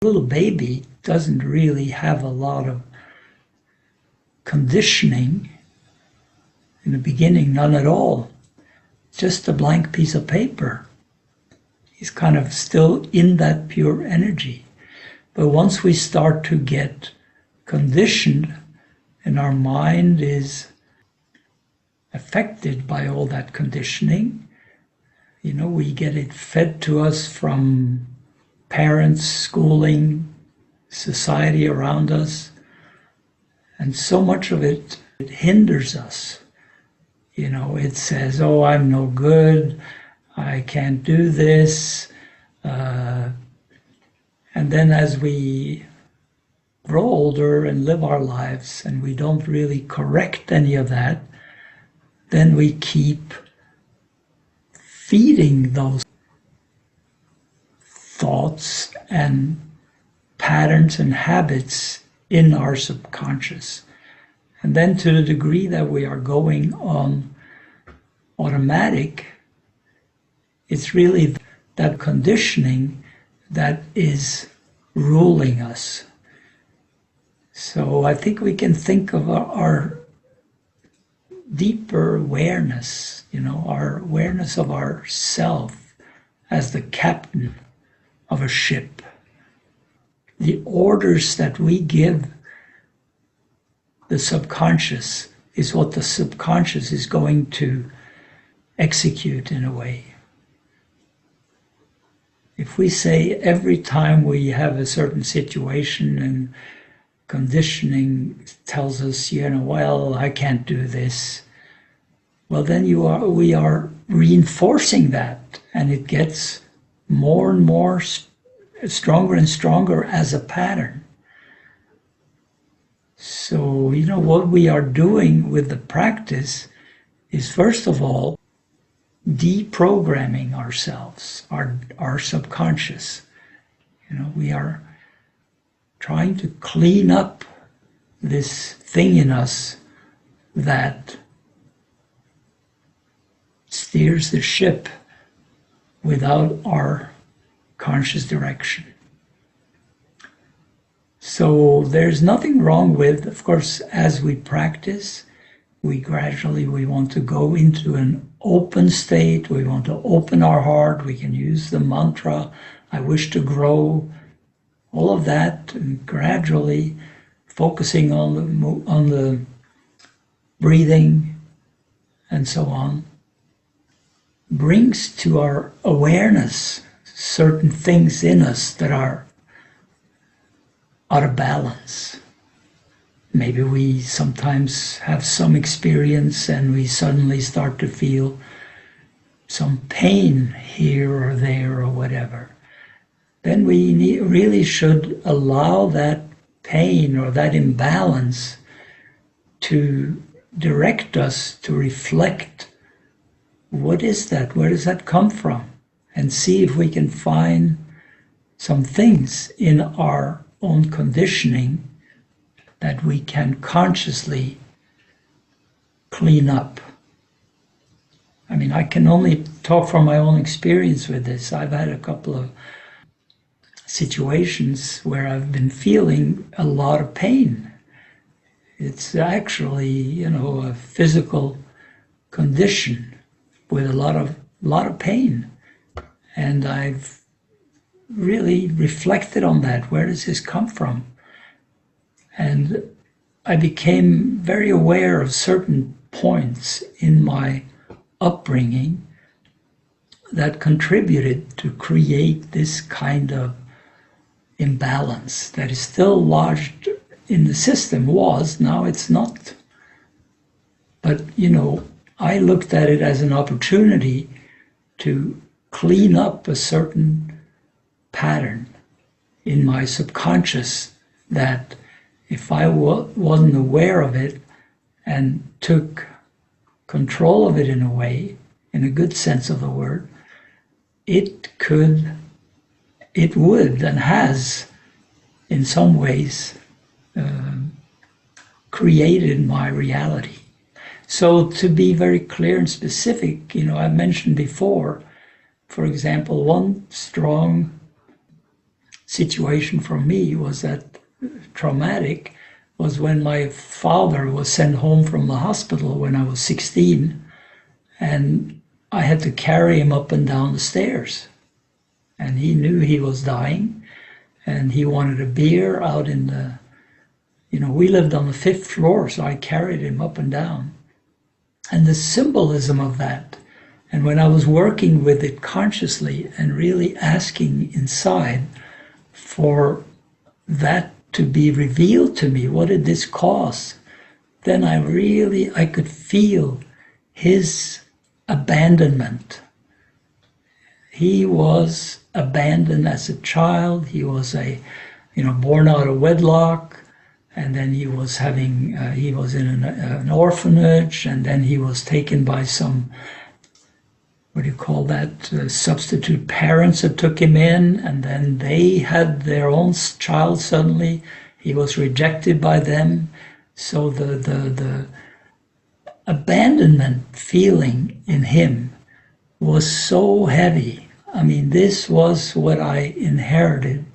little baby doesn't really have a lot of conditioning in the beginning, none at all. Just a blank piece of paper. He's kind of still in that pure energy. But once we start to get conditioned and our mind is affected by all that conditioning, we get it fed to us from parents, schooling, society around us, and so much of it hinders us. It says, oh, I'm no good, I can't do this. And then as we grow older and live our lives and we don't really correct any of that, then we keep feeding those thoughts and patterns and habits in our subconscious. And then to the degree that we are going on automatic, it's really that conditioning that is ruling us. So I think we can think of our deeper awareness, our awareness of ourself as the captain of a ship. The orders that we give the subconscious is what the subconscious is going to execute in a way. If we say every time we have a certain situation and conditioning tells us, well, I can't do this, well, then we are reinforcing that, and it gets more and more stronger and stronger as a pattern. So, what we are doing with the practice is, first of all, deprogramming ourselves, our subconscious. We are trying to clean up this thing in us that steers the ship without our conscious direction. So there's nothing wrong with, of course, as we practice, we want to go into an open state. We want to open our heart. We can use the mantra, I wish to grow, all of that, and gradually focusing on the breathing and so on, brings to our awareness certain things in us that are out of balance. Maybe we sometimes have some experience and we suddenly start to feel some pain here or there or whatever. Then we really should allow that pain or that imbalance to direct us to reflect, what is that? Where does that come from? And see if we can find some things in our own conditioning that we can consciously clean up. I can only talk from my own experience with this. I've had a couple of situations where I've been feeling a lot of pain. It's actually, a physical condition with a lot of pain. And I've really reflected on that. Where does this come from? And I became very aware of certain points in my upbringing that contributed to create this kind of imbalance that is still lodged in the system. Now it's not. But, I looked at it as an opportunity to clean up a certain pattern in my subconscious that if I wasn't aware of it and took control of it in a way, in a good sense of the word, it would and has in some ways created my reality. So to be very clear and specific, I mentioned before, for example, one strong situation for me was that traumatic was when my father was sent home from the hospital when I was 16, and I had to carry him up and down the stairs. And he knew he was dying, and he wanted a beer out in the, we lived on the 5th floor, so I carried him up and down. And the symbolism of that, and when I was working with it consciously and really asking inside for that to be revealed to me, what did this cause? Then I could feel his abandonment. He was abandoned as a child. He was born out of wedlock, and then he was in an orphanage, and then he was taken by some, substitute parents that took him in, and then they had their own child suddenly. He was rejected by them. So the abandonment feeling in him was so heavy. I mean, this was what I inherited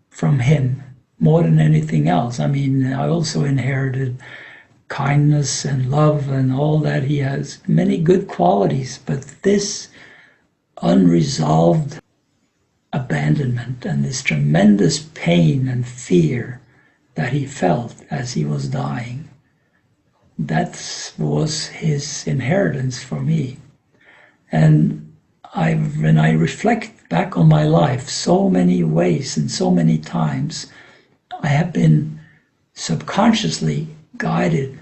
from him more than anything else. I mean, I also inherited kindness and love and all that. He has many good qualities, but this unresolved abandonment and this tremendous pain and fear that he felt as he was dying, that was his inheritance for me. And when I reflect back on my life, so many ways and so many times, I have been subconsciously guided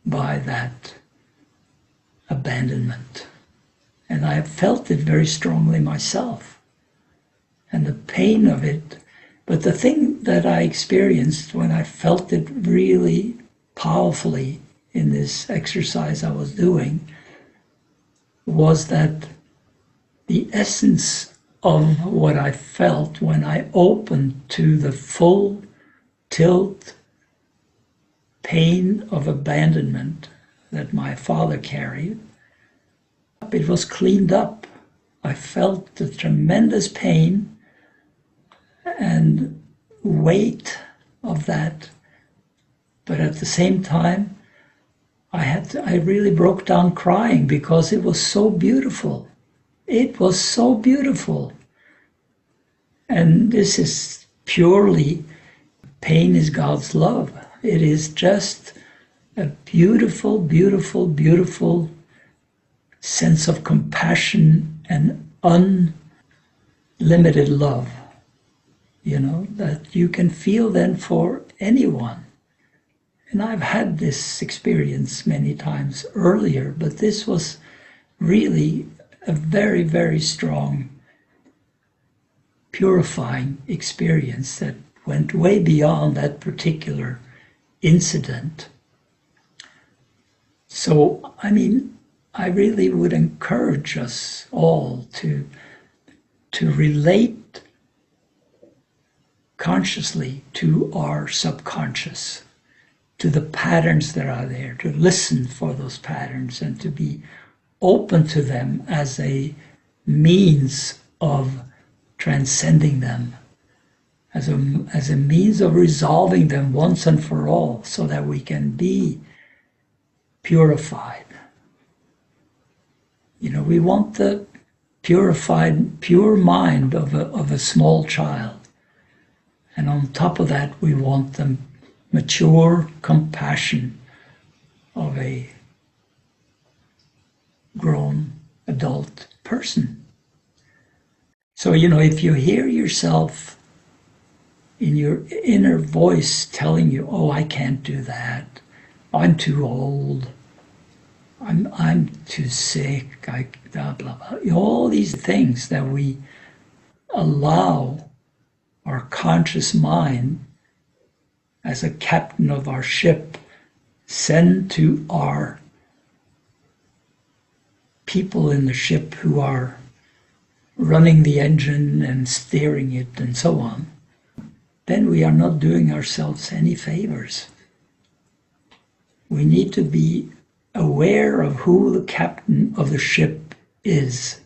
by that abandonment. And I have felt it very strongly myself. And the pain of it. But the thing that I experienced when I felt it really powerfully in this exercise I was doing was that the essence of what I felt when I opened to the full tilt pain of abandonment that my father carried, it was cleaned up. I felt the tremendous pain and weight of that, but at the same time, I really broke down crying because it was so beautiful. It was so beautiful. And this is purely, pain is God's love. It is just a beautiful, beautiful, beautiful sense of compassion and unlimited love, that you can feel then for anyone. And I've had this experience many times earlier, but this was really a very, very strong, purifying experience that went way beyond that particular incident. So, I mean, I really would encourage us all to relate consciously to our subconscious, to the patterns that are there, to listen for those patterns and to be open to them as a means of transcending them, as a means of resolving them once and for all, so that we can be purified. We want the purified, pure mind of a small child. And on top of that, we want the mature compassion of a grown adult person. So, if you hear yourself in your inner voice telling you, oh, I can't do that, I'm too old, I'm too sick, blah, blah, blah. All these things that we allow our conscious mind as a captain of our ship send to our people in the ship who are running the engine and steering it and so on, then we are not doing ourselves any favors. We need to be aware of who the captain of the ship is.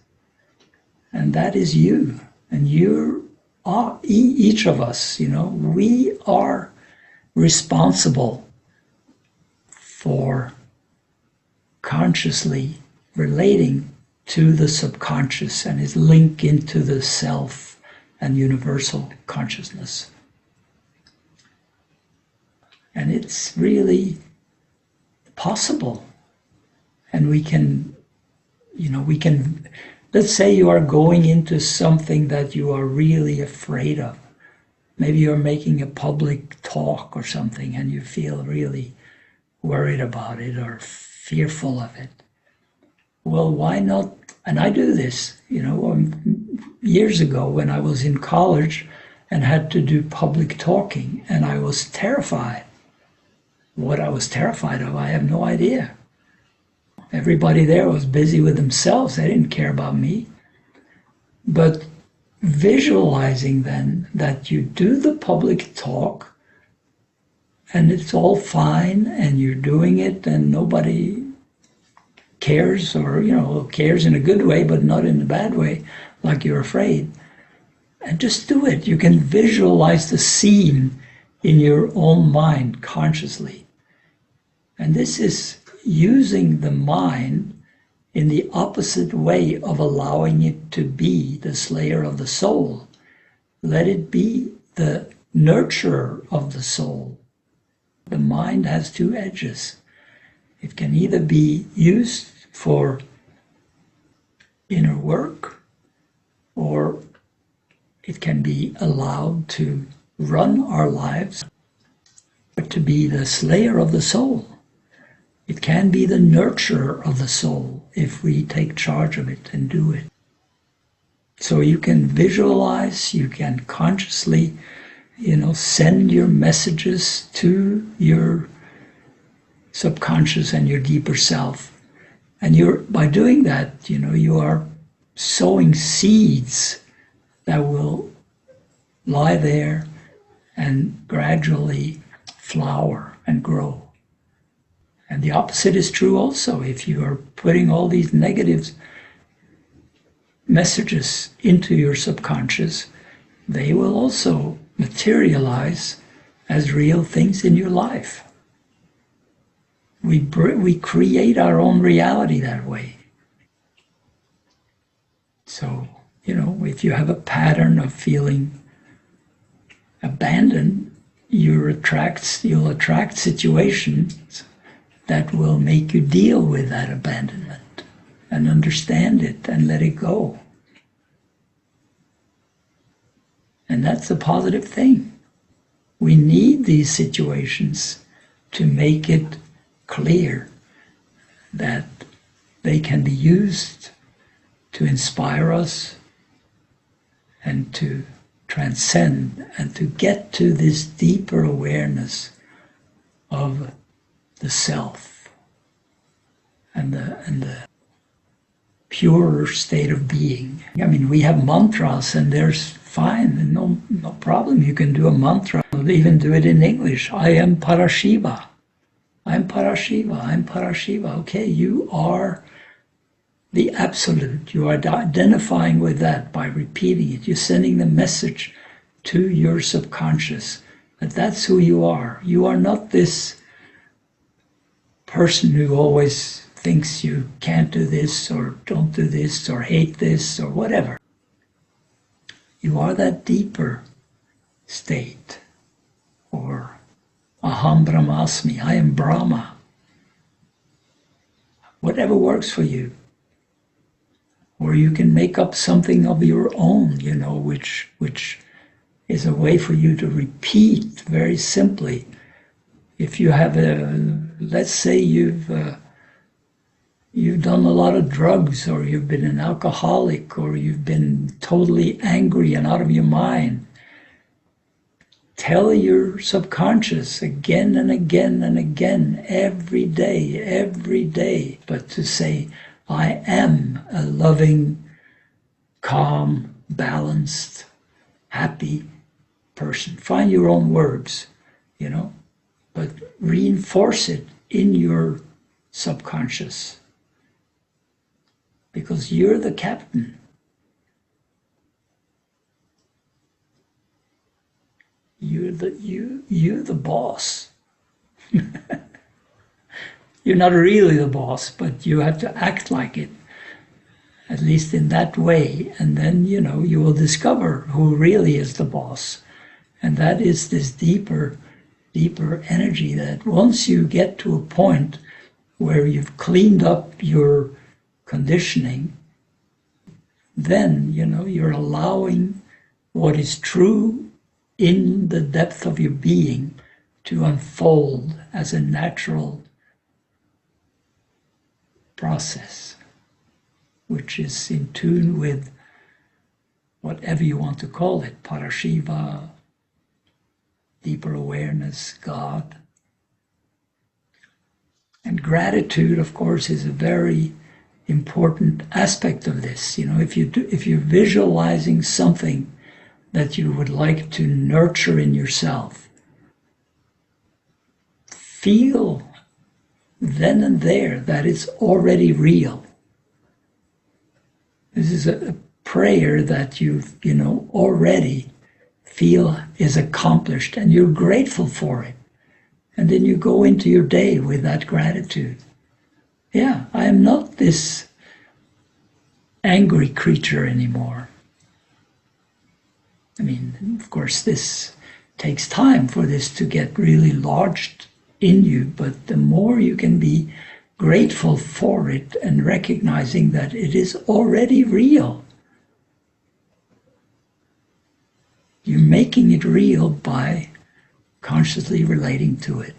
And that is you. And you're each of us, we are responsible for consciously relating to the subconscious and its link into the self and universal consciousness. And it's really possible. And we can, let's say you are going into something that you are really afraid of. Maybe you're making a public talk or something and you feel really worried about it or fearful of it. Well, why not? And I do this, years ago when I was in college and had to do public talking, and I was terrified. What I was terrified of, I have no idea. Everybody there was busy with themselves. They didn't care about me. But visualizing then that you do the public talk and it's all fine and you're doing it and nobody cares, or cares in a good way but not in a bad way, like you're afraid, and just do it. You can visualize the scene in your own mind consciously. And this is using the mind in the opposite way of allowing it to be the slayer of the soul. Let it be the nurturer of the soul. The mind has two edges. It can either be used for inner work, or it can be allowed to run our lives, but to be the slayer of the soul. It can be the nurturer of the soul if we take charge of it and do it. So you can visualize, you can consciously, send your messages to your subconscious and your deeper self. And by doing that, you are sowing seeds that will lie there and gradually flower and grow. And the opposite is true also. If you are putting all these negative messages into your subconscious, they will also materialize as real things in your life. We create our own reality that way. So, if you have a pattern of feeling abandoned, you'll attract situations that will make you deal with that abandonment and understand it and let it go. And that's a positive thing. We need these situations to make it clear that they can be used to inspire us and to transcend and to get to this deeper awareness of the self and the purer state of being. I mean, we have mantras and there's fine, no problem. You can do a mantra, even do it in English. I am Parashiva. I'm Parashiva. I'm Parashiva. Okay, you are the absolute. You are identifying with that by repeating it. You're sending the message to your subconscious that that's who you are. You are not this person who always thinks you can't do this or don't do this or hate this or whatever. You are that deeper state, or Aham Brahmasmi, I am Brahma. Whatever works for you. Or you can make up something of your own, which is a way for you to repeat very simply. If you have let's say you've done a lot of drugs, or you've been an alcoholic, or you've been totally angry and out of your mind, tell your subconscious again and again and again, every day, but to say, I am a loving, calm, balanced, happy person. Find your own words, but reinforce it in your subconscious. Because you're the captain. you're the boss. You're not really the boss, but you have to act like it, at least in that way. And then, you will discover who really is the boss. And that is this deeper energy that once you get to a point where you've cleaned up your conditioning, then, you're allowing what is true in the depth of your being to unfold as a natural process, which is in tune with whatever you want to call it, Parashiva, deeper awareness, God. And gratitude, of course, is a very important aspect of this. If you're visualizing something that you would like to nurture in yourself, feel then and there that it's already real. This is a prayer that you've, already feel is accomplished, and you're grateful for it. And then you go into your day with that gratitude. Yeah, I am not this angry creature anymore. I mean, of course, this takes time for this to get really lodged in you, but the more you can be grateful for it and recognizing that it is already real, you're making it real by consciously relating to it.